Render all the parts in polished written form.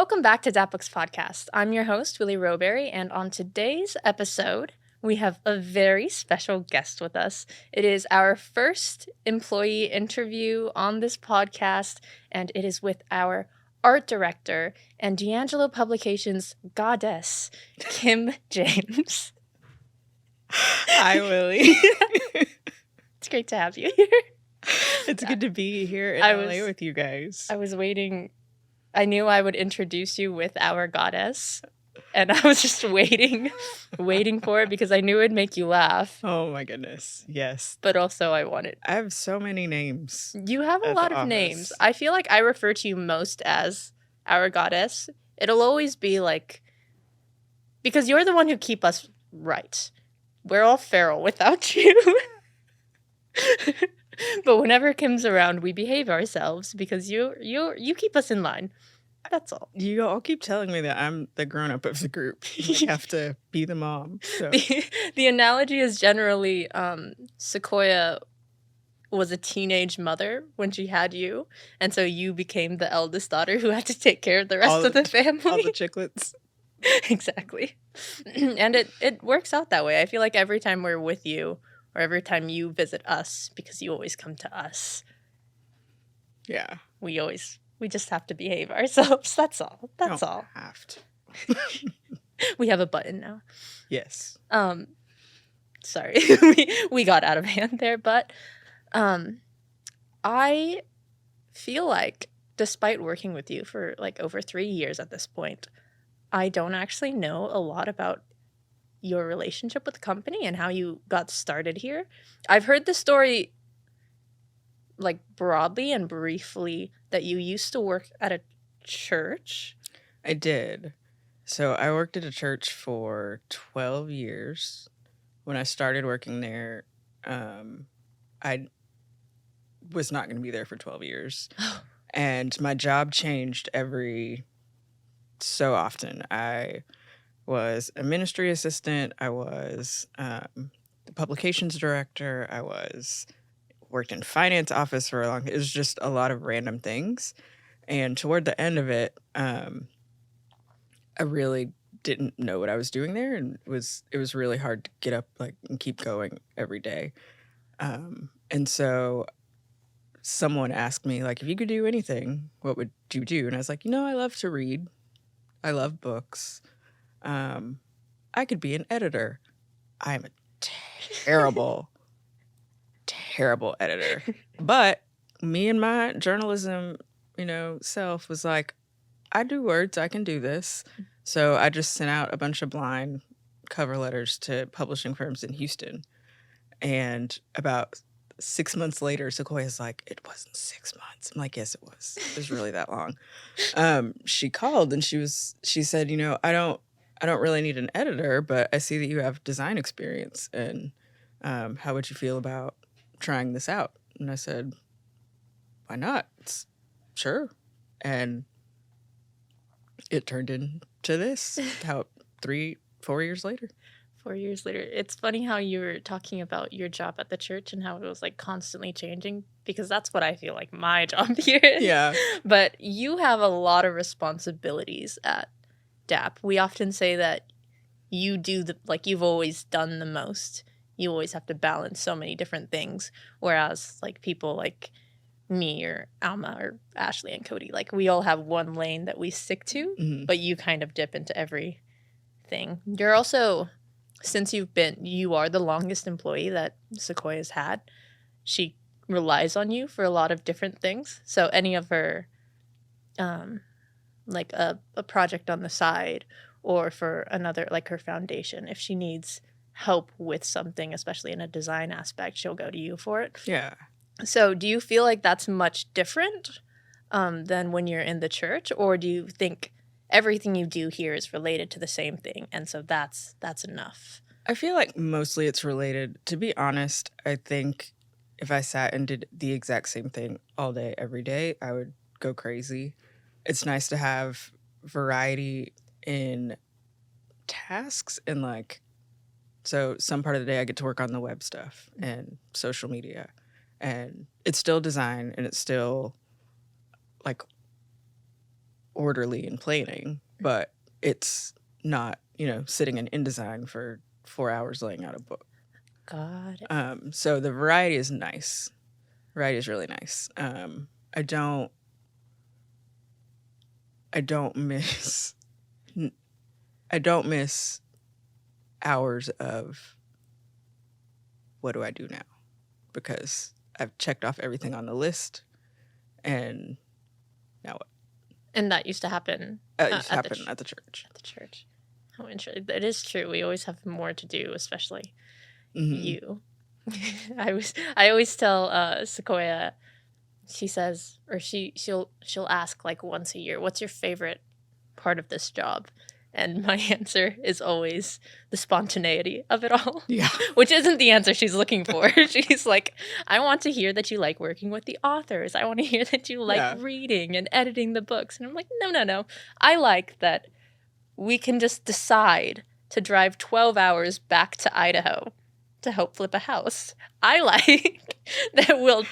Welcome back to DAP Books Podcast. I'm your host, Willie Roberry, and on today's episode, we have a very special guest with us. It is our first employee interview on this podcast, and it is with our art director and D'Angelo Publications goddess, Kim James. Hi, Willie. It's great to have you here. It's good to be here in LA with you guys. I was waiting. I knew I would introduce you with our goddess, and I was just waiting for it because I knew it'd make you laugh. Oh my goodness. Yes. But also I have so many names. You have a lot of names. I feel like I refer to you most as our goddess. It'll always be like, because you're the one who keep us right. We're all feral without you. But whenever Kim's around, we behave ourselves because you keep us in line. That's all. You all keep telling me that I'm the grown-up of the group. You have to be the mom. So. The analogy is generally Sequoia was a teenage mother when she had you, and so you became the eldest daughter who had to take care of the rest of the family. All the chiclets. Exactly. And it works out that way. I feel like every time we're with you, or every time you visit us, because you always come to us. Yeah. We just have to behave ourselves. That's all. That's all. Have to. We have a button now. Yes. Sorry. we got out of hand there, but I feel like despite working with you for like over 3 years at this point, I don't actually know a lot about your relationship with the company and how you got started here. I've heard the story like broadly and briefly that you used to work at a church. I did. So I worked at a church for 12 years. When I started working there, I was not going to be there for 12 years. And my job changed every so often. I was a ministry assistant. I was the publications director. I worked in finance office for a long time. It was just a lot of random things. And toward the end of it, I really didn't know what I was doing there, and it was really hard to get up and keep going every day. And so someone asked me, if you could do anything, what would you do? And I was like, I love to read. I love books. I could be an editor. I am a terrible, terrible editor. But me and my journalism, self was like, I do words, I can do this. So I just sent out a bunch of blind cover letters to publishing firms in Houston. And about 6 months later, Sequoia's like, it wasn't 6 months. I'm like, yes, it was. It was really that long. She called and she said, I don't really need an editor, but I see that you have design experience, and how would you feel about trying this out? And I said, why not? Sure. And it turned into this, 4 years later. 4 years later. It's funny how you were talking about your job at the church and how it was constantly changing, because that's what I feel like my job here is. Yeah. But you have a lot of responsibilities at DAP. We often say that you do you've always done the most. You always have to balance so many different things. Whereas people like me or Alma or Ashley and Cody, we all have one lane that we stick to, but you kind of dip into everything. You're also, since you are the longest employee that Sequoia's had, she relies on you for a lot of different things. So any of her a project on the side, or for another, her foundation, if she needs help with something, especially in a design aspect, she'll go to you for it. Yeah. So do you feel like that's much different than when you're in the church, or do you think everything you do here is related to the same thing, and so that's enough? I feel like mostly it's related. To be honest, I think if I sat and did the exact same thing all day, every day, I would go crazy. It's nice to have variety in tasks, and so some part of the day I get to work on the web stuff and social media, and it's still design, and it's still orderly in planning, but it's not, sitting in InDesign for 4 hours laying out a book. Got it. So the variety is nice. Variety is really nice. I don't miss hours of what do I do now? Because I've checked off everything on the list, and now what? And that used to happen It used to happen at the church. At the church. How interesting. It is true. We always have more to do, especially you. I always tell Sequoia, she says, or she'll ask like once a year, what's your favorite part of this job? And my answer is always the spontaneity of it all. Yeah. Which isn't the answer she's looking for. She's like, I want to hear that you like working with the authors. I want to hear that you like reading and editing the books. And I'm like, no. I like that we can just decide to drive 12 hours back to Idaho to help flip a house. I like that we'll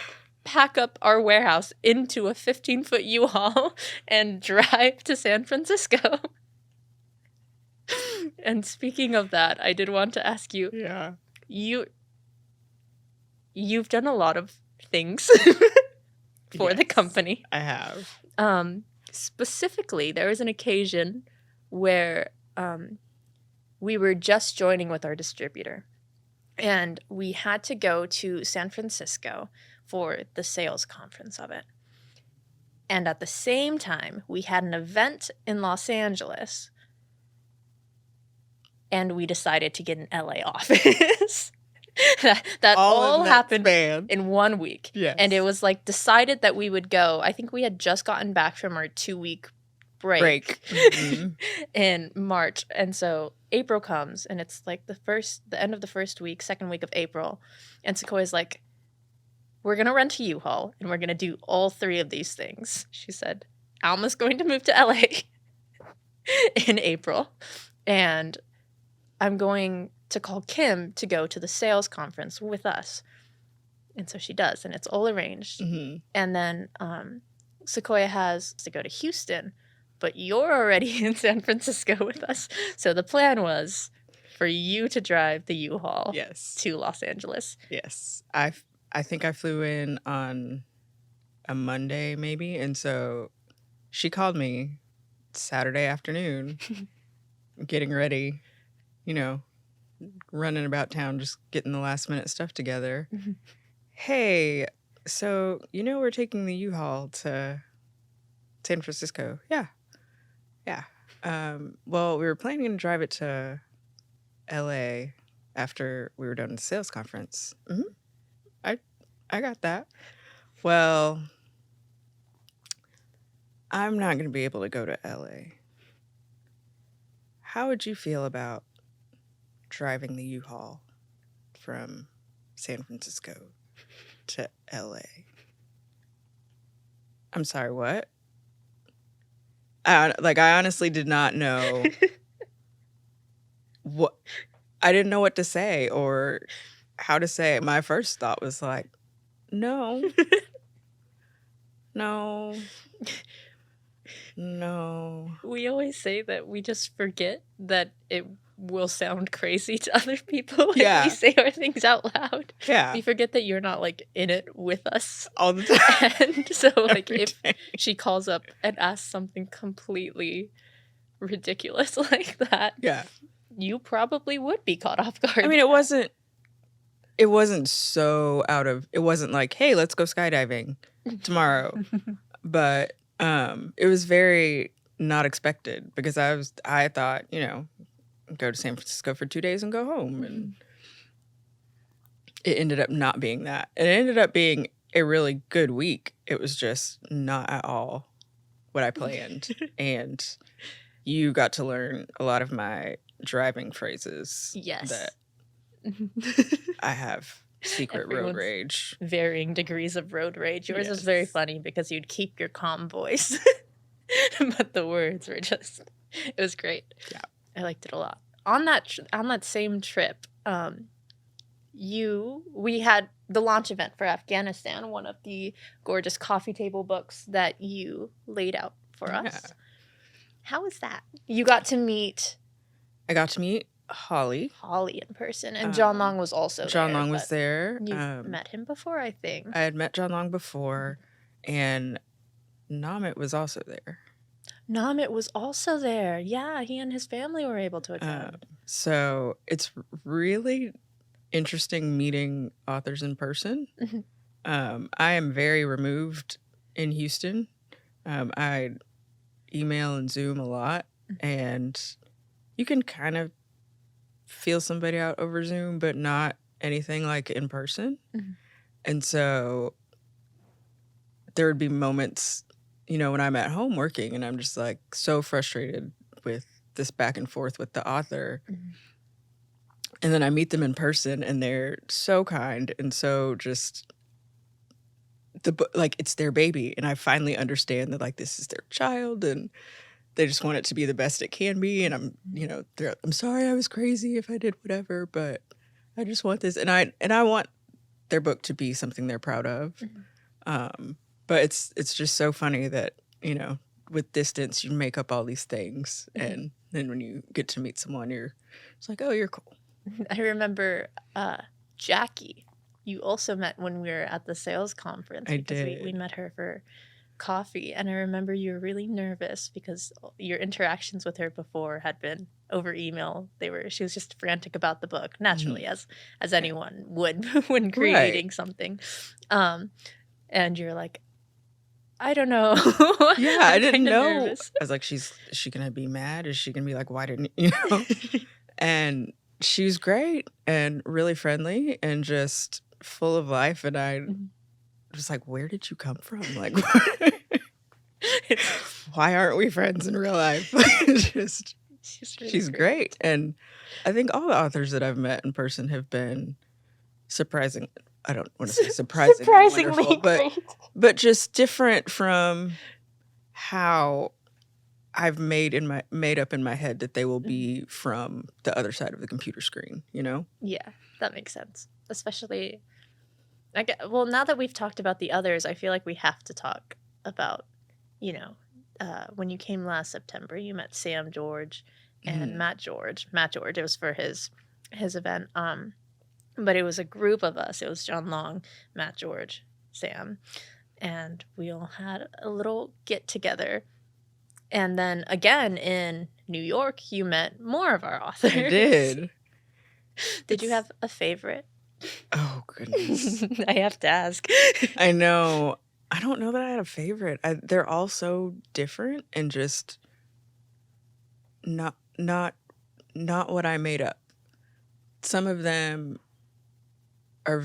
pack up our warehouse into a 15-foot U-Haul and drive to San Francisco. And speaking of that, I did want to ask you. Yeah. You've done a lot of things for the company. I have. Specifically, there was an occasion where we were just joining with our distributor, and we had to go to San Francisco for the sales conference of it. And at the same time, we had an event in Los Angeles, and we decided to get an LA office. that all happened in 1 week. Yes. And it was like decided that we would go. I think we had just gotten back from our 2-week break. In March. And so April comes, and it's like the end of the first week, second week of April. And Sequoia's like, we're going to rent a U-Haul, and we're going to do all 3 of these things. She said, Alma's going to move to LA in April, and I'm going to call Kim to go to the sales conference with us. And so she does, and it's all arranged. And then Sequoia has to go to Houston, but you're already in San Francisco with us. So the plan was for you to drive the U-Haul to Los Angeles. Yes. I think I flew in on a Monday maybe, and so she called me Saturday afternoon getting ready, running about town, just getting the last minute stuff together. Hey, so we're taking the U-Haul to San Francisco. Yeah. Well, we were planning to drive it to LA after we were done the sales conference. I got that. Well, I'm not going to be able to go to LA. How would you feel about driving the U-Haul from San Francisco to LA? I'm sorry, what? I honestly did not know what. I didn't know what to say or how to say it. My first thought was like, no. We always say that we just forget that it will sound crazy to other people if we say our things out loud. Yeah. We forget that you're not in it with us all the time. And so if she calls up and asks something completely ridiculous like that, you probably would be caught off guard. I mean, it wasn't so it wasn't like, hey, let's go skydiving tomorrow. But it was very not expected because I thought, go to San Francisco for 2 days and go home. And it ended up not being that. It ended up being a really good week. It was just not at all what I planned. And you got to learn a lot of my driving phrases. Yes. That I have secret road rage. Varying degrees of road rage. Yours is very funny because you'd keep your calm voice. But the words were just, it was great. Yeah. I liked it a lot. On that same trip, we had the launch event for Afghanistan, one of the gorgeous coffee table books that you laid out for us. How was that? You got to meet I got to meet Holly. Holly in person, and John Long was also John there. Long was there. You've met him before, I think. I had met John Long before, and Namit was also there. Namit was also there. Yeah, he and his family were able to attend. So it's really interesting meeting authors in person. I am very removed in Houston. I email and Zoom a lot, and you can kind of feel somebody out over Zoom, but not anything like in person. And so there would be moments, you know, when I'm at home working and I'm just like so frustrated with this back and forth with the author. And then I meet them in person and they're so kind and so just like it's their baby. And I finally understand that like this is their child and they just want it to be the best it can be. And I'm, you know, I'm sorry I was crazy if I did whatever, but I just want this. And I want their book to be something they're proud of. But it's just so funny that, you know, with distance, you make up all these things. And then when you get to meet someone, it's like, oh, you're cool. I remember Jackie. You also met when we were at the sales conference. I because did. We met her for coffee. And I remember you were really nervous because your interactions with her before had been over email. She was just frantic about the book, naturally, as anyone would when creating something. And you're like, I don't know. Yeah, I didn't know. Nervous. I was like, is she going to be mad? Is she going to be like, why didn't you know? And she was great and really friendly and just full of life. And I was like, where did you come from? Like, why aren't we friends in real life? She's great. And I think all the authors that I've met in person have been surprising. I don't want to say surprisingly wonderful, but just different from how I've made up in my head that they will be from the other side of the computer screen, you know? Yeah, that makes sense. Especially, now that we've talked about the others, I feel like we have to talk about, you know, when you came last September, you met Sam George and Matt George. Matt George, it was for his event. But it was a group of us. It was John Long, Matt George, Sam, and we all had a little get together. And then again in New York, you met more of our authors. I did. Did you have a favorite? Oh, goodness. I have to ask. I know. I don't know that I had a favorite. They're all so different and just not what I made up. Some of them have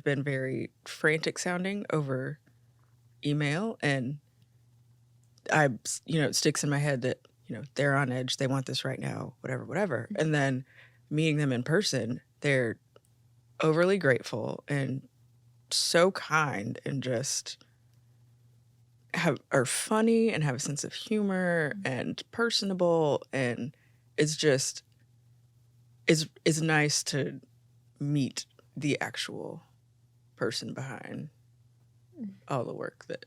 been very frantic sounding over email, and it sticks in my head that, you know, they're on edge, they want this right now, whatever. And then meeting them in person, they're overly grateful and so kind and just are funny and have a sense of humor and personable, and it's nice to meet the actual person behind all the work that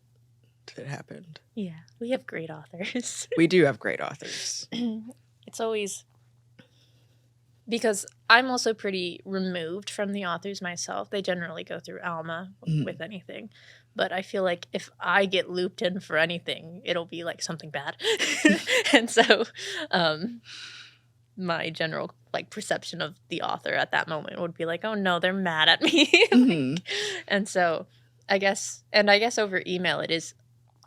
happened. Yeah, we have great authors. We do have great authors. It's always because I'm also pretty removed from the authors myself. They generally go through Alma with anything. But I feel like if I get looped in for anything, it'll be like something bad. And so my general like perception of the author at that moment would be like, oh no, they're mad at me. And so I guess over email it is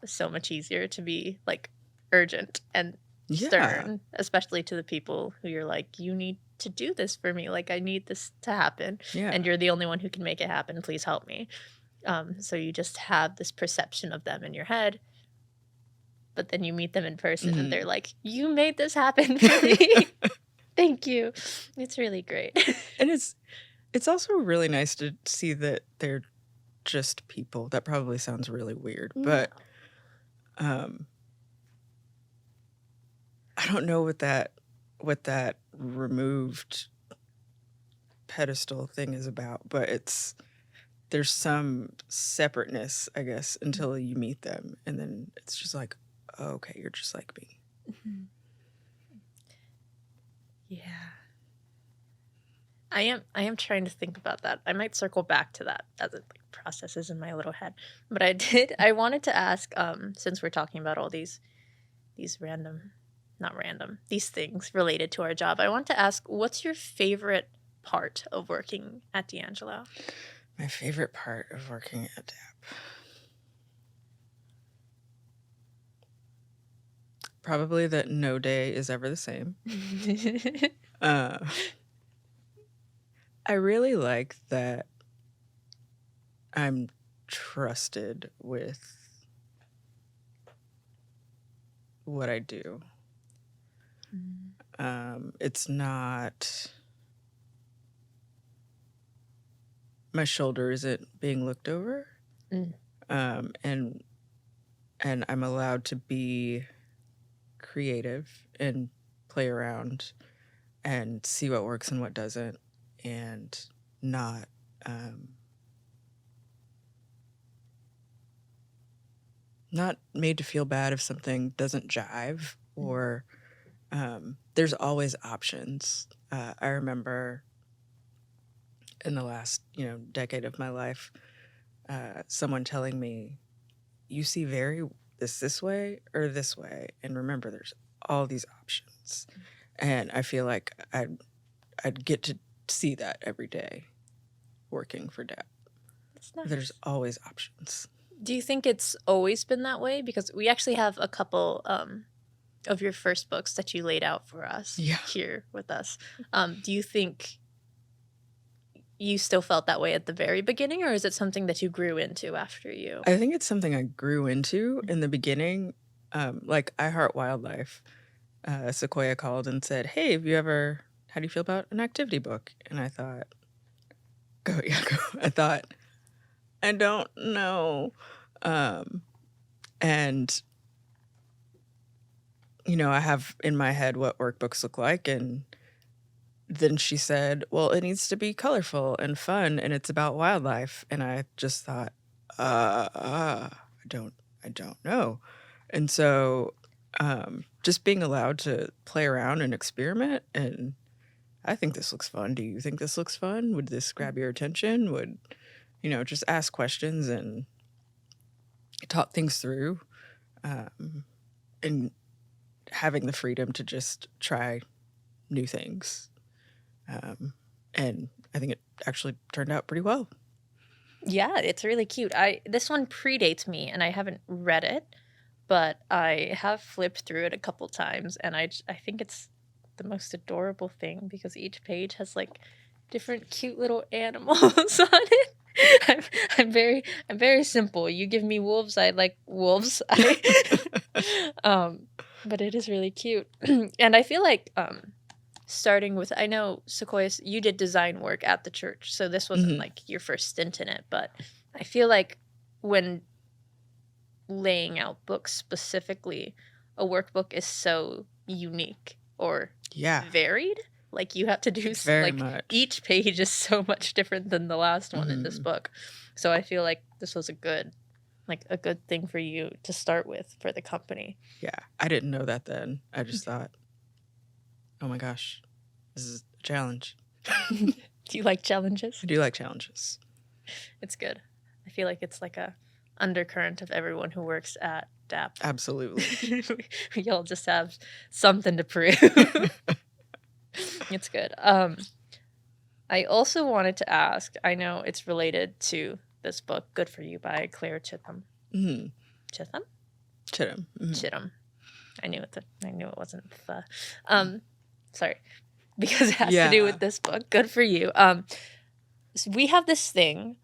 so much easier to be like urgent and stern, especially to the people who you're like, you need to do this for me. Like, I need this to happen. And you're the only one who can make it happen. Please help me. So you just have this perception of them in your head, but then you meet them in person and they're like, you made this happen for me. Thank you. It's really great. And it's also really nice to see that they're just people. That probably sounds really weird, but I don't know what that removed pedestal thing is about, but there's some separateness, I guess, until you meet them, and then it's just like, oh, okay, you're just like me. Mhm. Yeah. I am trying to think about that. I might circle back to that as it like processes in my little head. But I wanted to ask, since we're talking about all these random, not random, these things related to our job, I want to ask, what's your favorite part of working at D'Angelo? My favorite part of working at DAP. Probably that no day is ever the same. Uh, I really like that I'm trusted with what I do. It's not, my shoulder isn't being looked over. Mm. And I'm allowed to be creative and play around and see what works and what doesn't, and not not made to feel bad if something doesn't jive, or there's always options. I remember in the last decade of my life, someone telling me, you see this way or this way, and remember there's all these options. And I feel like I'd get to see that every day working for DAP. That's nice. There's always options. Do you think it's always been that way? Because we actually have a couple of your first books that you laid out for us here with us. Do you think you still felt that way at the very beginning, or is it something that you grew into after you? I think it's something I grew into in the beginning. Like I Heart Wildlife, Sequoia called and said, hey, how do you feel about an activity book? And I thought, go. I thought, I don't know. And, I have in my head what workbooks look like. And then she said, well, it needs to be colorful and fun, and it's about wildlife. And I just thought, I don't know. And so just being allowed to play around and experiment, and I think this looks fun. Do you think this looks fun? Would this grab your attention? Would, just ask questions and talk things through, and having the freedom to just try new things. And I think it actually turned out pretty well. Yeah, it's really cute. This one predates me, and I haven't read it, but I have flipped through it a couple times, and I think it's the most adorable thing because each page has like different cute little animals on it. I'm very simple. You give me wolves, I like wolves. But it is really cute, and I feel like starting with, I know Sequoia, you did design work at the church, so this wasn't like your first stint in it, but I feel like when laying out books specifically, a workbook is so unique or varied. Like you have to do very much. Each page is so much different than the last one in this book. So I feel like this was a good thing for you to start with for the company. Yeah, I didn't know that then. I just thought, oh my gosh, this is a challenge. Do you like challenges? I do like challenges. It's good. I feel like it's like a undercurrent of everyone who works at DAP. Absolutely. We all just have something to prove. It's good. I also wanted to ask, I know it's related to this book, Good For You by Claire Chitham. Mm-hmm. Chitham? Chitham. Mm-hmm. Chitham. I knew it wasn't the sorry. Because it has to do with this book. Good for you. So we have this thing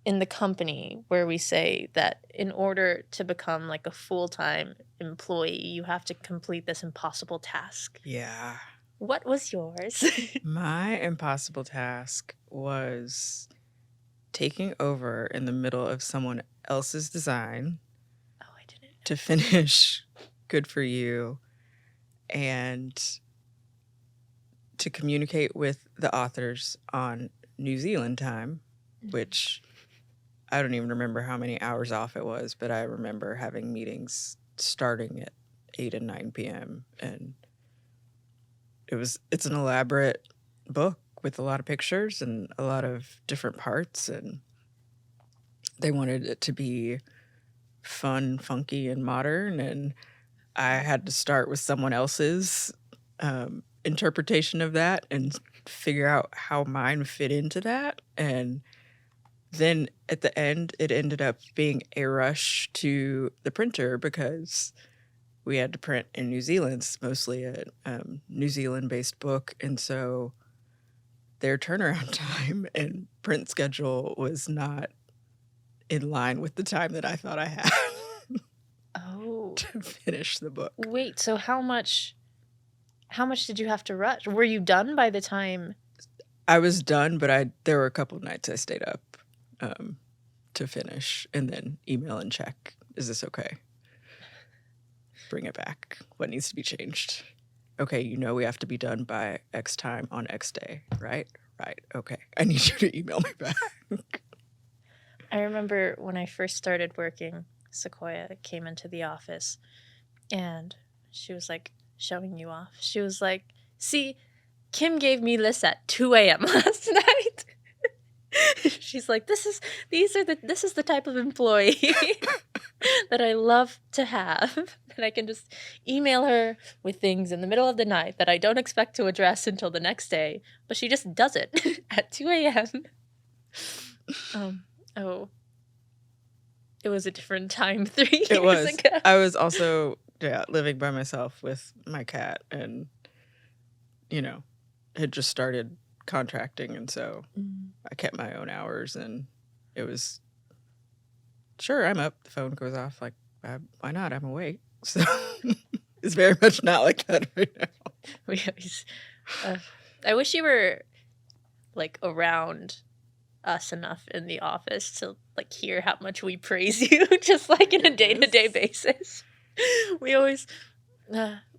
in the company where we say that in order to become like a full-time employee, you have to complete this impossible task. Yeah. What was yours? My impossible task was taking over in the middle of someone else's design. Oh, I didn't know. To finish Good For You and to communicate with the authors on New Zealand time, which I don't even remember how many hours off it was, but I remember having meetings starting at 8 and 9 p.m. and it's an elaborate book with a lot of pictures and a lot of different parts, and they wanted it to be fun, funky, and modern, and I had to start with someone else's interpretation of that and figure out how mine fit into that. And then at the end, it ended up being a rush to the printer because we had to print in New Zealand. It's mostly a New Zealand-based book, and so their turnaround time and print schedule was not in line with the time that I thought I had Oh, to finish the book. wait, so how much did you have to rush? Were you done by the time? I was done, but there were a couple nights I stayed up to finish and then email and check, is this okay? Bring it back. What needs to be changed? Okay, we have to be done by X time on X day, right? Right. Okay. I need you to email me back. I remember when I first started working, Sequoia came into the office and she was like showing you off. She was like, see, Kim gave me this at 2 a.m. last night. She's like, this is the type of employee that I love to have. That I can just email her with things in the middle of the night that I don't expect to address until the next day, but she just does it at 2 a.m. Oh, it was a different time 3 years It was. ago. I was also living by myself with my cat, and had just started contracting, and so I kept my own hours, and it was sure I'm up. The phone goes off, like why not? I'm awake. So it's very much not like that right now. We always, I wish you were like around us enough in the office to like hear how much we praise you, just like in a day-to-day basis. We always,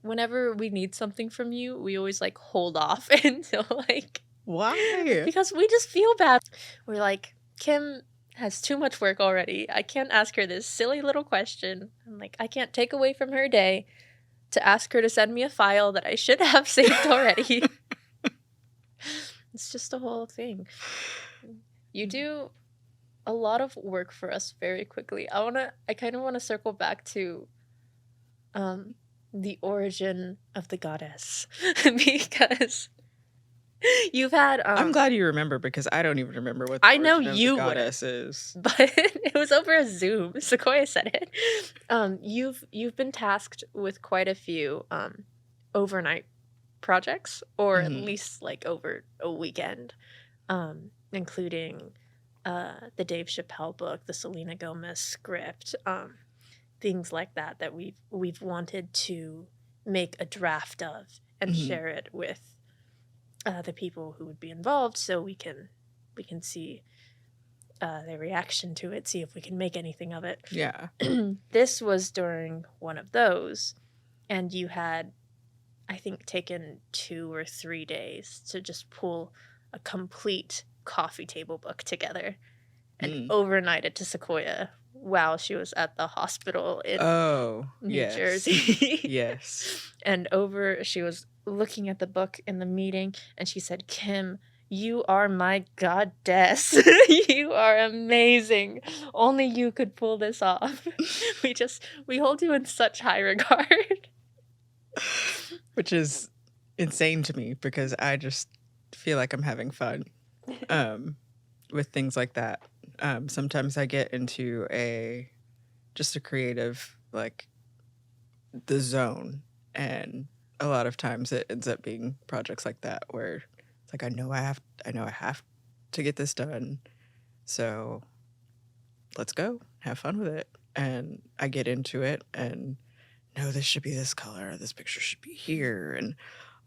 whenever we need something from you, we always like hold off until like, why? Because we just feel bad. We're like, Kim has too much work already. I can't ask her this silly little question. I'm like, I can't take away from her day to ask her to send me a file that I should have saved already. It's just a whole thing. You do a lot of work for us very quickly. I kind of want to circle back to the origin of the goddess because you've had I'm glad you remember, because I don't even remember what I know origin of you the would, goddess is. but it was over a Zoom. Sequoia said it. You've been tasked with quite a few overnight projects, or at least like over a weekend, including the Dave Chappelle book, the Selena Gomez script, things like that we've wanted to make a draft of and share it with the people who would be involved, so we can see their reaction to it, see if we can make anything of it. Yeah. This was during one of those, and you had, I think, taken 2 or 3 days to just pull a complete coffee table book together and overnight it to Sequoia while she was at the hospital in New Jersey. Yes. And she was looking at the book in the meeting, and she said, Kim, you are my goddess. You are amazing. Only you could pull this off. We hold you in such high regard. Which is insane to me, because I just feel like I'm having fun with things like that. Sometimes I get into just a creative, like, the zone, and a lot of times it ends up being projects like that where it's like I know I have to get this done, so let's go have fun with it. And I get into it, and no, this should be this color, this picture should be here, and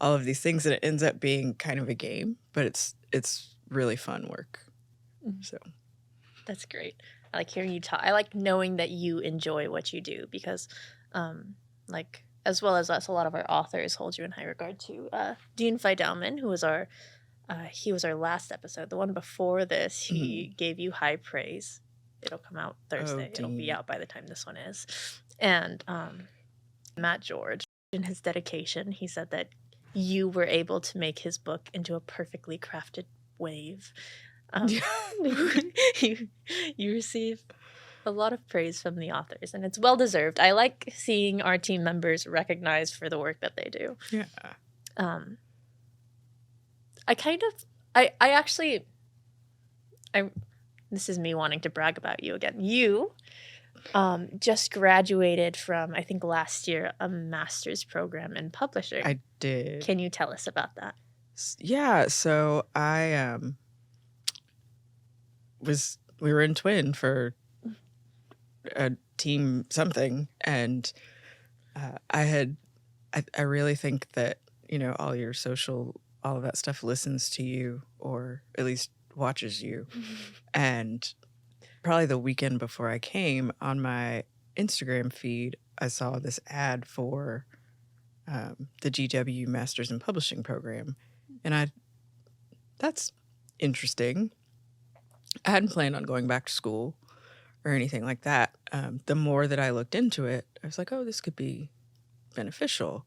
all of these things, and it ends up being kind of a game, but it's really fun work. So that's great. I like hearing you talk. I like knowing that you enjoy what you do, because like, as well as us, a lot of our authors hold you in high regard too. Dean Feidelman, who was he was our last episode, the one before this, he gave you high praise It'll come out Oh, Thursday. It'll be dang. out by the time this one is. And Matt George, in his dedication, he said that you were able to make his book into a perfectly crafted wave. You receive a lot of praise from the authors, and it's well deserved. I like seeing our team members recognized for the work that they do. Yeah. This is me wanting to brag about you again. You just graduated from, I think last year, a master's program in publishing. I did. Can you tell us about that? Yeah, so I we were in Twin for a team something, and I really think that, you know, all your social, all of that stuff listens to you, or at least watches you. And probably the weekend before I came, on my Instagram feed, I saw this ad for the GW Masters in Publishing program. And that's interesting. I hadn't planned on going back to school or anything like that. The more that I looked into it, I was like, oh, this could be beneficial.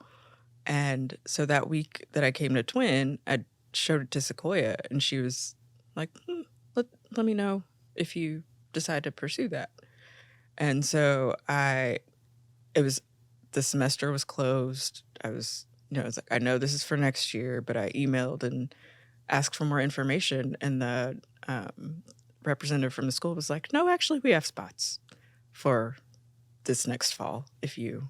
And so that week that I came to Twin, I showed it to Sequoia, and she was like, let me know if you decide to pursue that. And so the semester was closed. I was like, I know this is for next year, but I emailed and asked for more information. And the representative from the school was like, no, actually, we have spots for this next fall if you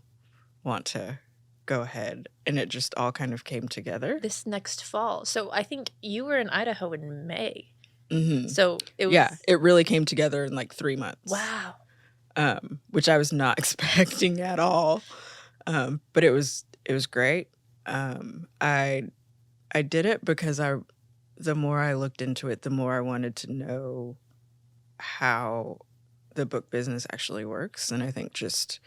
want to go ahead. And it just all kind of came together. This next fall. So I think you were in Idaho in May. Mm-hmm. So it was... Yeah, it really came together in like 3 months. Wow. Which I was not expecting at all. But it was great. I did it because the more I looked into it, the more I wanted to know how the book business actually works. And I think just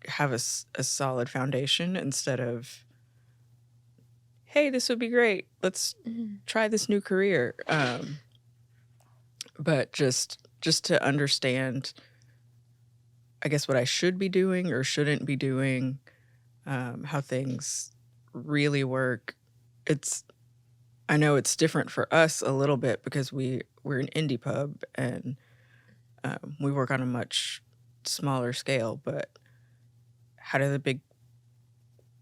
have a solid foundation instead of, hey, this would be great, let's try this new career. But just to understand, I guess, what I should be doing or shouldn't be doing, how things really work. I know it's different for us a little bit because we're an indie pub, and we work on a much smaller scale, but how do the big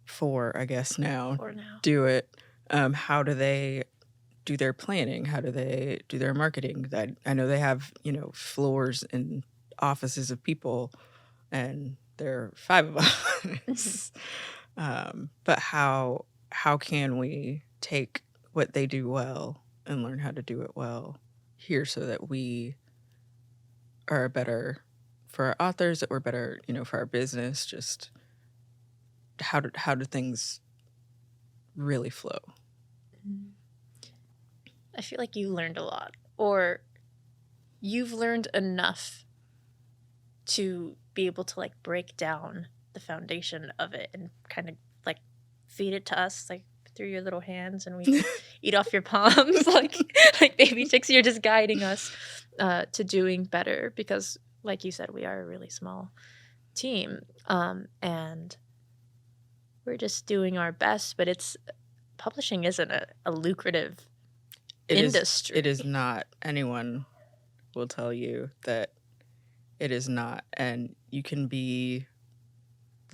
four, I guess now, do it? How do they do their planning? How do they do their marketing? I know they have, floors and offices of people, and there are 5 of us. But how can we take what they do well and learn how to do it well here, so that we are better for our authors, that we're better, for our business? Just how do things really flow? I feel like you learned a lot, or you've learned enough to be able to like break down the foundation of it and kind of like feed it to us like through your little hands, and we eat off your palms like baby chicks. You're just guiding us to doing better, because like you said, we are a really small team, and we're just doing our best. But publishing isn't a lucrative industry. It is not. Anyone will tell you that it is not. And you can be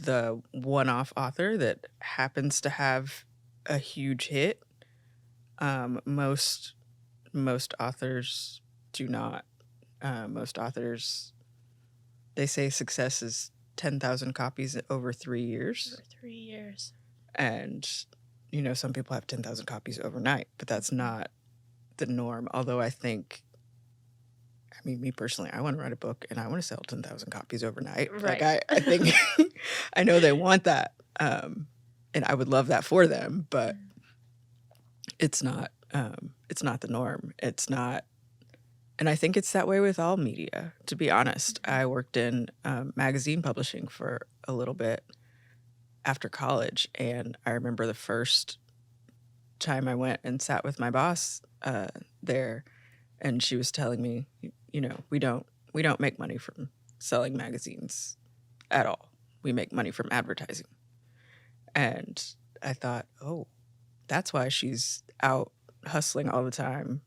the one-off author that happens to have a huge hit. Most authors do not. Most authors, they say success is 10,000 copies over 3 years. Over 3 years. And, some people have 10,000 copies overnight, but that's not the norm. Although me personally, I want to write a book and I want to sell 10,000 copies overnight. Right. Like I think I know they want that. And I would love that for them, but it's not the norm. It's not. And I think it's that way with all media, to be honest. I worked in magazine publishing for a little bit after college, and I remember the first time I went and sat with my boss there, and she was telling me, we don't We don't make money from selling magazines at all. We make money from advertising. And I thought, oh, that's why she's out hustling all the time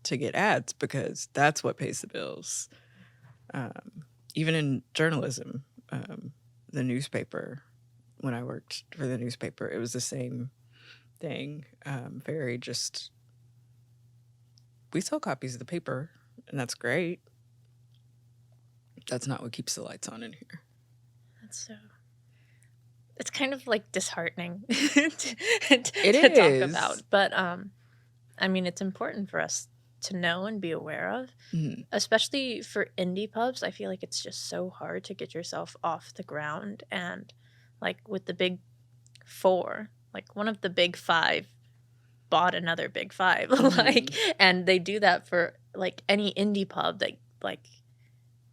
to get ads, because that's what pays the bills. Even in journalism, the newspaper, when I worked for the newspaper, it was the same thing. Very just, we sell copies of the paper, and that's great. That's not what keeps the lights on in here. That's so. It's kind of like disheartening It to talk is. about, but I mean, it's important for us to know and be aware of, especially for indie pubs. I feel like it's just so hard to get yourself off the ground, and like with the big four, like one of the big five bought another big five, like, and they do that for like any indie pub that like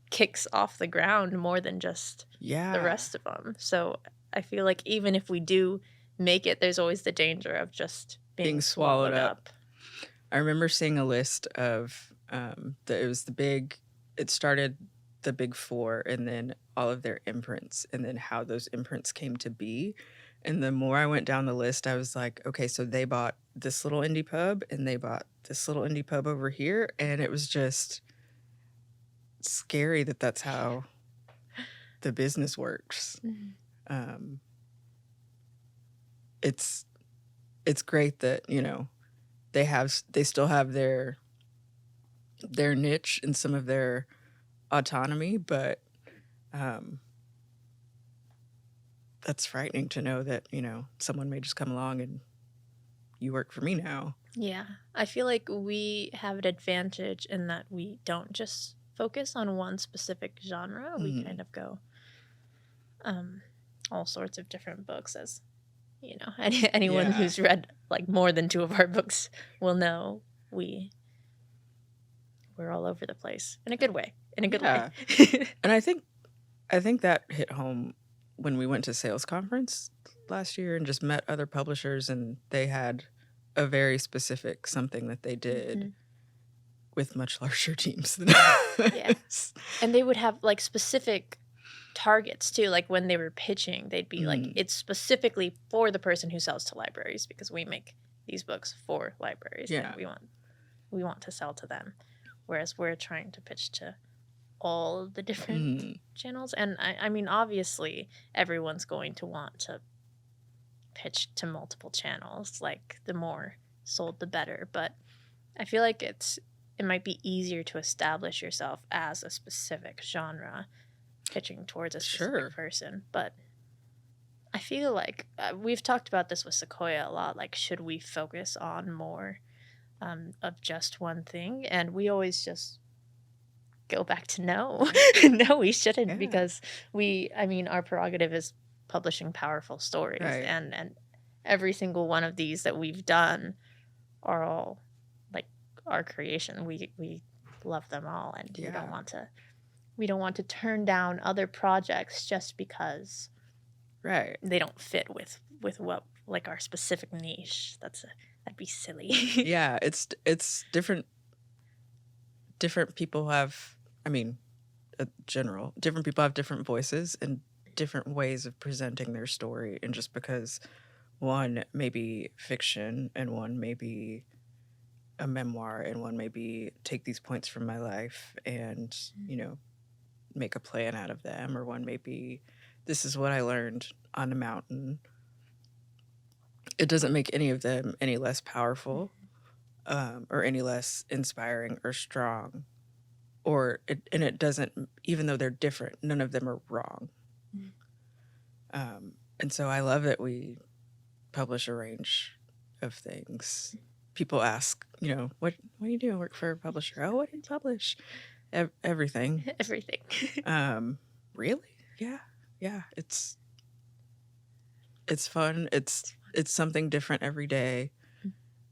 kicks off the ground more than just the rest of them. So I feel like even if we do make it, there's always the danger of just being swallowed up. I remember seeing a list of it started the big four, and then all of their imprints, and then how those imprints came to be. And the more I went down the list, I was like, okay, so they bought this little indie pub, and they bought this little indie pub over here, and it was just scary that that's how the business works. It's great that, you know, they still have their niche and some of their autonomy, but that's frightening to know that, you know, someone may just come along and you work for me now. Yeah, I feel like we have an advantage in that we don't just focus on one specific genre. We kind of go all sorts of different books, as you know, anyone who's read like more than 2 of our books will know we're all over the place in a good way. And I think that hit home when we went to sales conference last year and just met other publishers, and they had a very specific something that they did with much larger teams than us. And they would have like specific targets too. Like when they were pitching, they'd be like, it's specifically for the person who sells to libraries, because we make these books for libraries. Yeah. And we want to sell to them. Whereas we're trying to pitch to all of the different channels. And I mean, obviously, everyone's going to want to pitch to multiple channels. Like the more sold, the better. But I feel like it might be easier to establish yourself as a specific genre, pitching towards a specific person. But I feel like we've talked about this with Sequoia a lot. Like, should we focus on more of just one thing? And we always just go back to no. No, we shouldn't, because our prerogative is publishing powerful stories. Right. And every single one of these that we've done are all like our creation. We love them all, and we don't want to turn down other projects just because they don't fit with what, like, our specific niche. That'd be silly. Yeah, it's different people have, different people have different voices and different ways of presenting their story. And just because one may be fiction and one may be a memoir and one may be take these points from my life and, you know, make a plan out of them, or one may be, this is what I learned on a mountain. It doesn't make any of them any less powerful or any less inspiring or strong. And it doesn't, even though they're different, none of them are wrong. And so I love that we publish a range of things. People ask, you know, what do you do? I work for a publisher. Oh, what do you publish? Everything. Everything. Really? Yeah. It's fun. It's something different every day.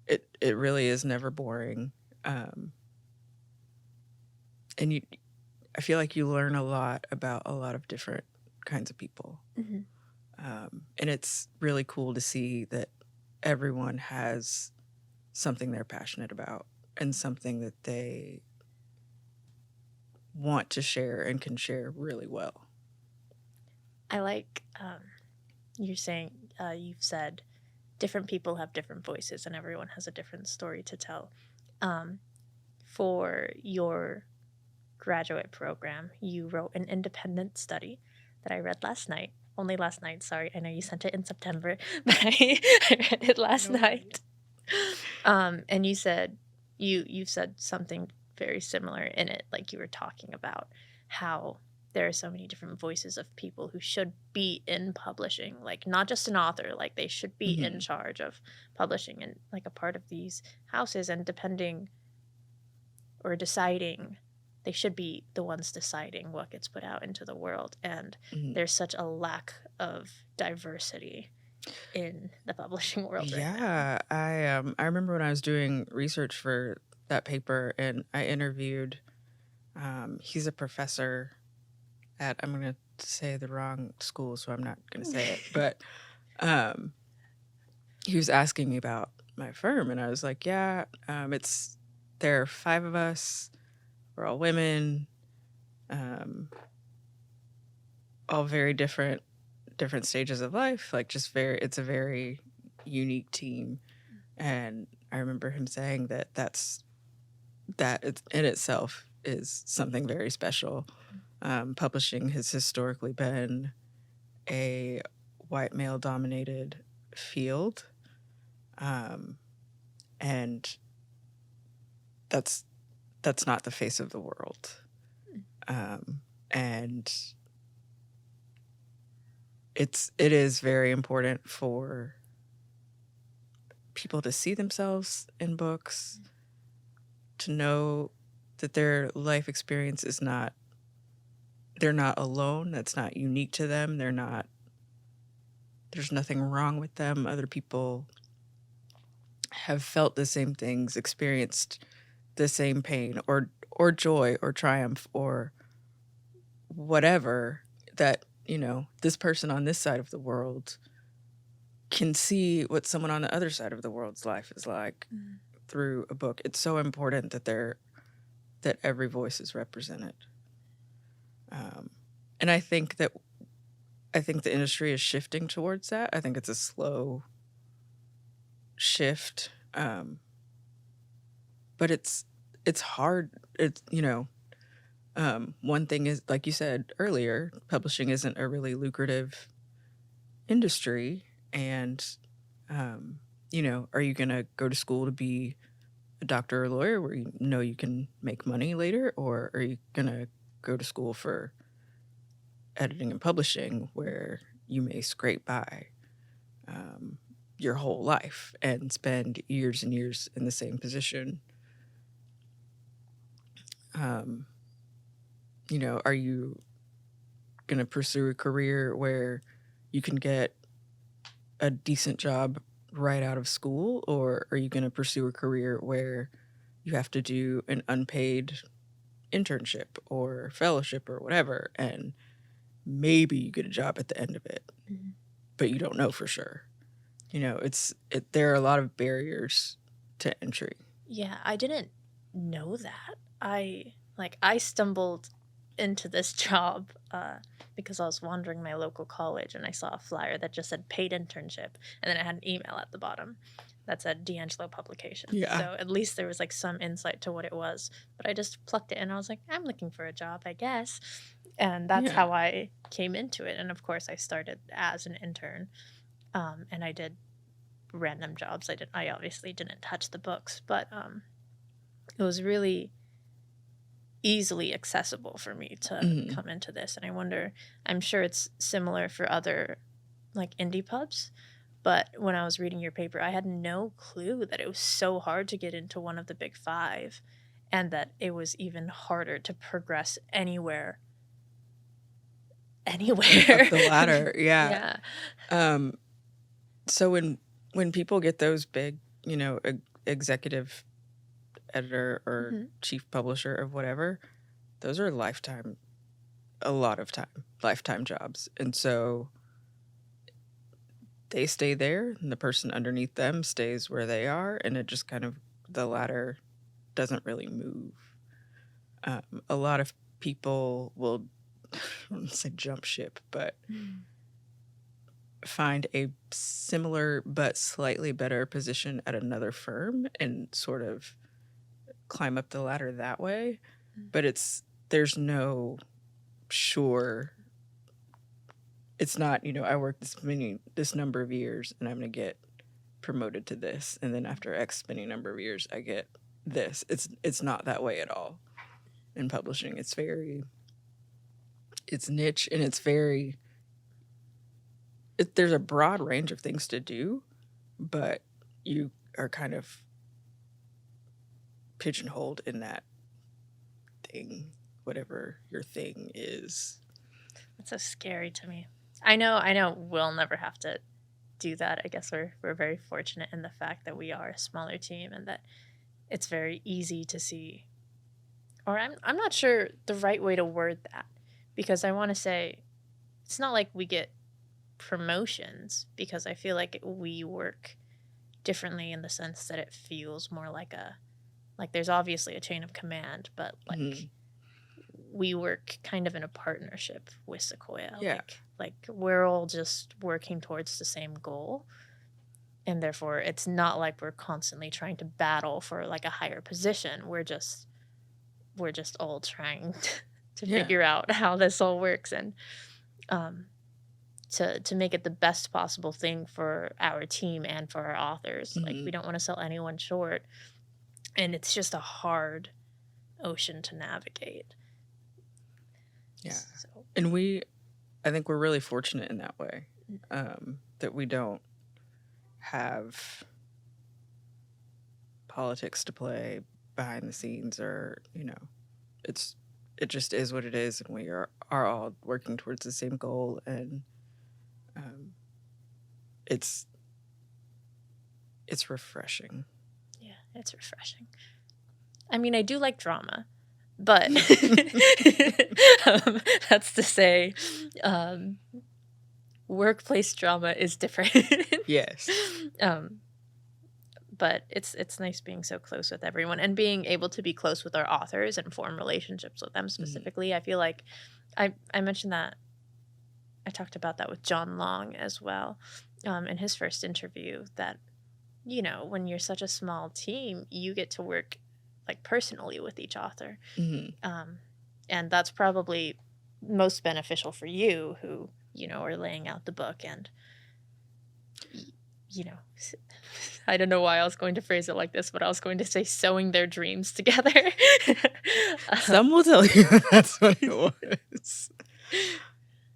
It really is never boring. And I feel like you learn a lot about a lot of different kinds of people. And it's really cool to see that everyone has something they're passionate about and something that they want to share and can share really well. I like you're saying, you've said different people have different voices and everyone has a different story to tell. For your graduate program, you wrote an independent study that I read last night. Only last night, sorry. I know you sent it in September, but I read it last night. And you said you said something very similar in it, like you were talking about how there are so many different voices of people who should be in publishing, like not just an author, like they should be in charge of publishing and like a part of these houses, and depending or deciding, they should be the ones deciding what gets put out into the world. And there's such a lack of diversity in the publishing world right now. Yeah, I remember when I was doing research for that paper, and I interviewed. He's a professor at, I'm going to say the wrong school, so I'm not going to say it, but he was asking me about my firm, and I was like, yeah, there are 5 of us. We're all women, all very different stages of life. Like, it's a very unique team. And I remember him saying that it in itself is something very special. Publishing has historically been a white male dominated field. And that's not the face of the world. And it is very important for people to see themselves in books, to know that their life experience is they're not alone. That's not unique to them. There's nothing wrong with them. Other people have felt the same things, experienced the same pain or joy or triumph or whatever, that, this person on this side of the world can see what someone on the other side of the world's life is like through a book. It's so important that every voice is represented. And I think the industry is shifting towards that. I think it's a slow shift. But it's hard. One thing is, like you said earlier, publishing isn't a really lucrative industry. And, are you going to go to school to be a doctor or a lawyer where you can make money later? Or are you going to go to school for editing and publishing where you may scrape by your whole life and spend years and years in the same position? Are you going to pursue a career where you can get a decent job right out of school? Or are you going to pursue a career where you have to do an unpaid internship or fellowship or whatever, and maybe you get a job at the end of it, but you don't know for sure? There are a lot of barriers to entry. Yeah, I didn't know that. I stumbled into this job because I was wandering my local college and I saw a flyer that just said paid internship, and then it had an email at the bottom that said D'Angelo Publications. Yeah. So at least there was like some insight to what it was, but I just plucked it and I was like, I'm looking for a job, I guess. And that's how I came into it. And of course I started as an intern, and I did random jobs. I obviously didn't touch the books, but it was really easily accessible for me to come into this. And I wonder, I'm sure it's similar for other like indie pubs, but when I was reading your paper, I had no clue that it was so hard to get into one of the big 5, and that it was even harder to progress anywhere up the ladder. Yeah. So when people get those big, executive editor or chief publisher of whatever, those are lifetime jobs. And so they stay there, and the person underneath them stays where they are, and it just kind of, the ladder doesn't really move. A lot of people will, I wouldn't say jump ship, but find a similar but slightly better position at another firm and sort of climb up the ladder that way. But there's no sure, it's not, I work this number of years and I'm going to get promoted to this. And then after X many number of years, I get this. It's not that way at all in publishing. It's niche, and there's a broad range of things to do, but you are kind of pigeonholed in that thing, whatever your thing is. That's so scary to me. I know we'll never have to do that. I guess we're very fortunate in the fact that we are a smaller team and that it's very easy to see, or I'm not sure the right way to word that, because I want to say it's not like we get promotions, because I feel like we work differently in the sense that it feels more like there's obviously a chain of command, but we work kind of in a partnership with Sequoia. Yeah. Like we're all just working towards the same goal, and therefore it's not like we're constantly trying to battle for like a higher position. We're just all trying to figure out how this all works, and to make it the best possible thing for our team and for our authors. Like we don't want to sell anyone short, and it's just a hard ocean to navigate. Yeah. And I think we're really fortunate in that way, that we don't have politics to play behind the scenes, or, it just is what it is, and we are all working towards the same goal, and it's refreshing. Yeah, it's refreshing. I mean, I do like drama, but that's to say, workplace drama is different. Yes. But it's nice being so close with everyone and being able to be close with our authors and form relationships with them specifically. I feel like I mentioned that, I talked about that with John Long as well, in his first interview, that, when you're such a small team, you get to work like personally with each author. And that's probably most beneficial for you who, are laying out the book and, I don't know why I was going to phrase it like this, but I was going to say sewing their dreams together. Some will tell you that's what it was.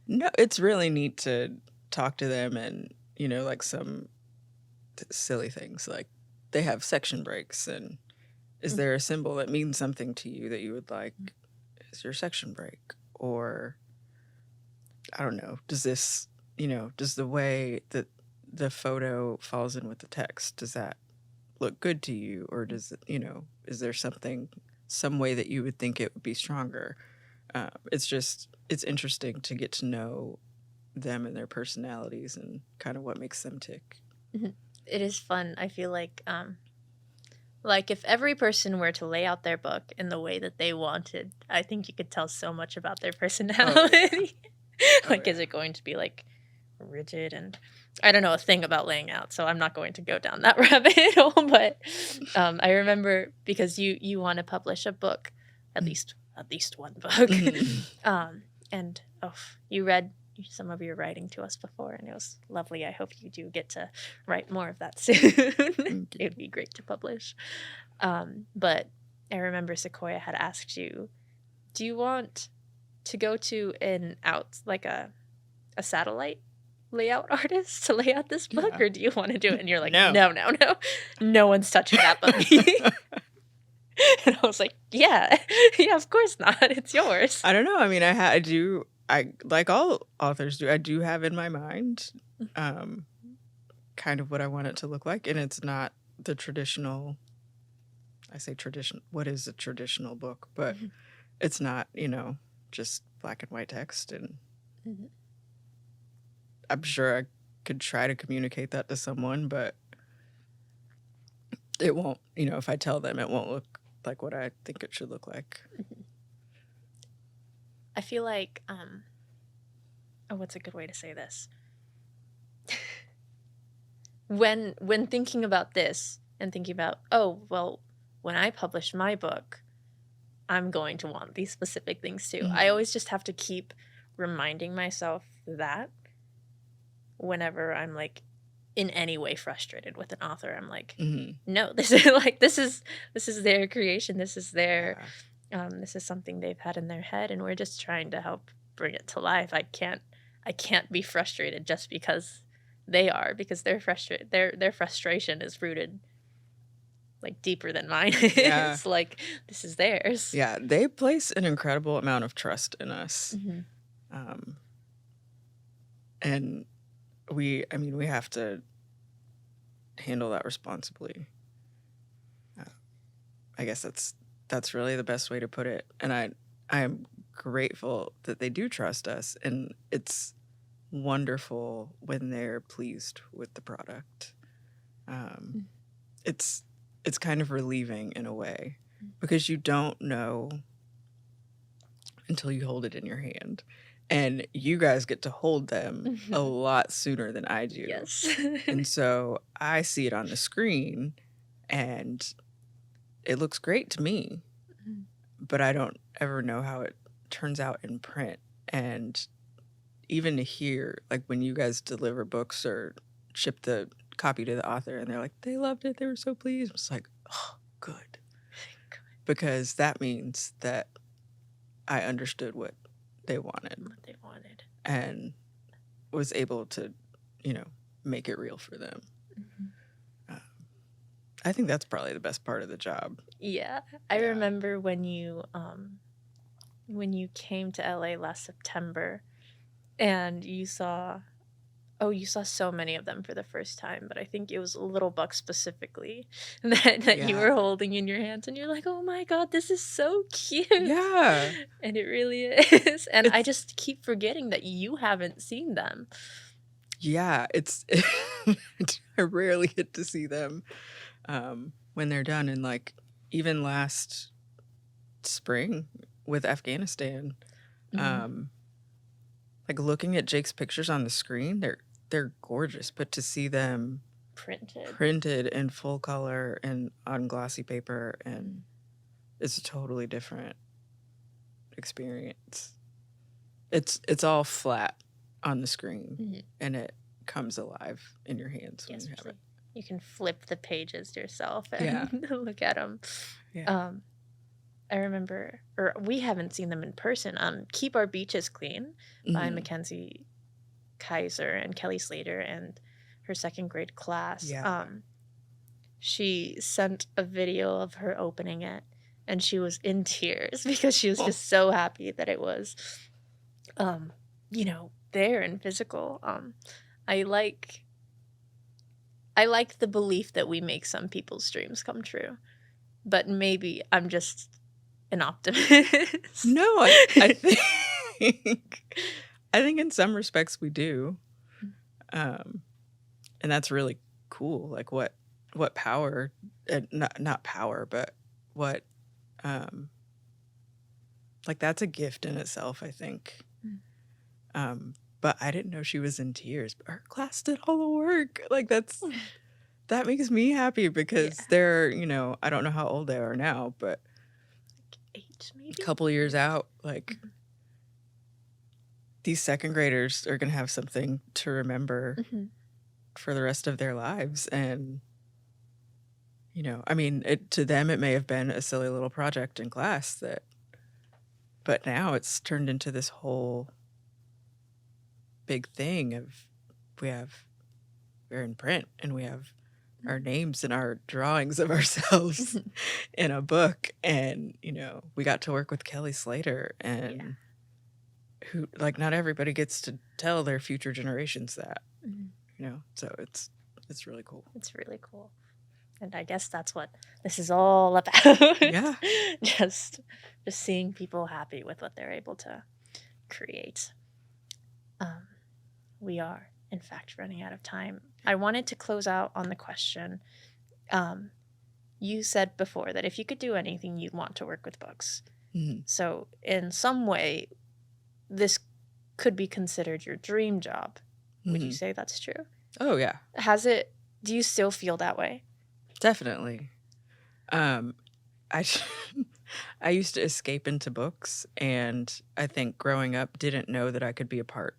No, it's really neat to talk to them, and, like some silly things, like they have section breaks, and is there a symbol that means something to you that you would like as your section break? Or, I don't know, does the way that the photo falls in with the text, does that look good to you? Or does it, is there some way that you would think it would be stronger? It's interesting to get to know them and their personalities and kind of what makes them tick. It is fun. I feel like if every person were to lay out their book in the way that they wanted, I think you could tell so much about their personality. Is it going to be like rigid? And I don't know a thing about laying out, so I'm not going to go down that rabbit hole. But I remember, because you want to publish a book, at least one book, and you read some of your writing to us before, and it was lovely. I hope you do get to write more of that soon. It would be great to publish. But I remember Sequoia had asked you, do you want to go to a satellite layout artist to lay out this book, or do you want to do it? And you're like, no one's touching that book. And I was like, yeah, of course not. It's yours. I don't know. I mean, I like all authors do, I do have in my mind kind of what I want it to look like. And it's not the traditional, I say tradition, what is a traditional book? But it's not, just black and white text. And I'm sure I could try to communicate that to someone, but it won't, if I tell them, it won't look like what I think it should look like. I feel like, what's a good way to say this? When thinking about this and thinking about, oh, well, when I publish my book, I'm going to want these specific things too. I always just have to keep reminding myself that whenever I'm like in any way frustrated with an author, I'm like, no, this is like this is their creation. This is their this is something they've had in their head, and we're just trying to help bring it to life. I can't be frustrated just because they are, because they're frustrated. Their frustration is rooted like deeper than mine Yeah. is. Like, this is theirs. Yeah, they place an incredible amount of trust in us. And we have to handle that responsibly. I guess that's really the best way to put it. And I am grateful that they do trust us, and it's wonderful when they're pleased with the product. It's kind of relieving in a way, because you don't know until you hold it in your hand. And you guys get to hold them a lot sooner than I do. Yes. And so I see it on the screen and it looks great to me, but I don't ever know how it turns out in print. And even to hear, like, when you guys deliver books or ship the copy to the author and they're like, they loved it, they were so pleased. It's like, oh, good. Because that means that I understood what they wanted. And was able to, make it real for them. I think that's probably the best part of the job. Yeah. I remember when you came to LA last September and you saw so many of them for the first time, but I think it was Little Buck specifically that you were holding in your hands, and you're like, oh my God, this is so cute. Yeah. And it really is. And I just keep forgetting that you haven't seen them. Yeah, I rarely get to see them when they're done. And like, even last spring with Afghanistan, like, looking at Jake's pictures on the screen, they're gorgeous, but to see them printed in full color and on glossy paper, and it's a totally different experience. It's all flat on the screen, and it comes alive in your hands when you have it. You can flip the pages yourself and look at them. Yeah. I remember, or we haven't seen them in person. Keep Our Beaches Clean by Mackenzie Kaiser and Kelly Slater and her second grade class. Yeah. She sent a video of her opening it, and she was in tears because she was just so happy that it was, there and physical. I like the belief that we make some people's dreams come true, but maybe I'm just an optimist. No, I think in some respects we do, and that's really cool. Like, what power, not power, but what, like, that's a gift in itself, I think. But I didn't know she was in tears. But her class did all the work. Like, that makes me happy, because they're, I don't know how old they are now, but like 8 maybe, a couple years out, like, these second graders are going to have something to remember for the rest of their lives. And, to them, it may have been a silly little project in class but now it's turned into this whole big thing of we're in print, and we have our names and our drawings of ourselves in a book. And, we got to work with Kelly Slater, and who, like, not everybody gets to tell their future generations that, so it's really cool. It's really cool. And I guess that's what this is all about. Yeah. Just seeing people happy with what they're able to create. We are, in fact, running out of time. I wanted to close out on the question. You said before that if you could do anything, you'd want to work with books. So in some way, this could be considered your dream job. Would you Mhm. say that's true? Oh, yeah, Do you still feel that way? definitely. Um, I I used to escape into books, and I think growing up didn't know that I could be a part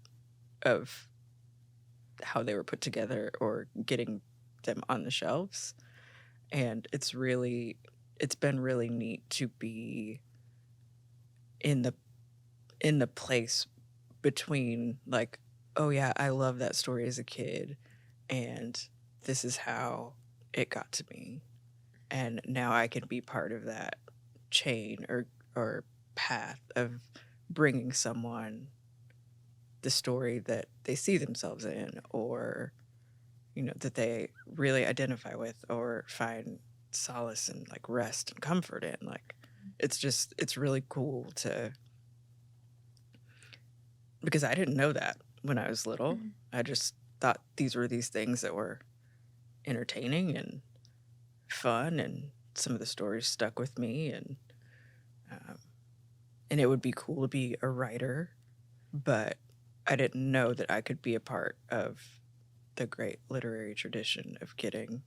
of how they were put together or getting them on the shelves. And it's been really neat to be in the place between, like, oh yeah, I love that story as a kid, and this is how it got to me, and now I can be part of that chain or path of bringing someone the story that they see themselves in, or that they really identify with or find solace and like rest and comfort in. Like, it's really cool to, because I didn't know that when I was little. Mhm. I just thought these were these things that were entertaining and fun, and some of the stories stuck with me, um, and it would be cool to be a writer, but I didn't know that I could be a part of the great literary tradition of getting,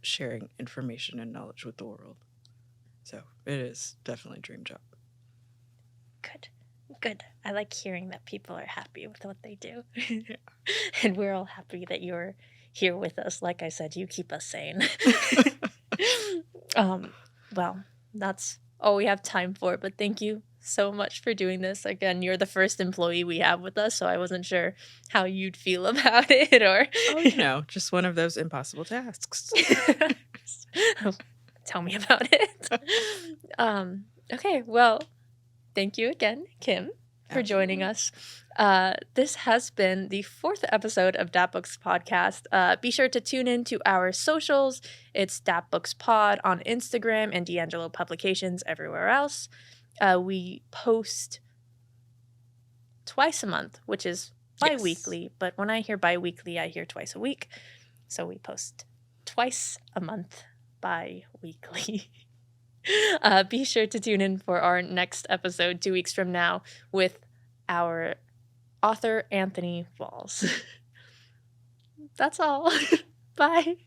sharing information and knowledge with the world. So it is definitely a dream job. Good. Good. I like hearing that people are happy with what they do. And we're all happy that you're here with us. Like I said, you keep us sane. Well, that's all we have time for, but thank you so much for doing this. Again, you're the first employee we have with us, so I wasn't sure how you'd feel about it or Oh, just one of those impossible tasks. tell me about it. Okay, well, thank you again, Kim, for joining us. This has been the 4th episode of DAP Books Podcast. Be sure to tune in to our socials. It's DAP Books Pod on Instagram and D'Angelo Publications everywhere else. We post twice a month, which is bi-weekly. Yes. But when I hear bi-weekly, I hear twice a week. So we post twice a month bi-weekly. Be sure to tune in for our next episode 2 weeks from now with our author, Anthony Walls. That's all. Bye.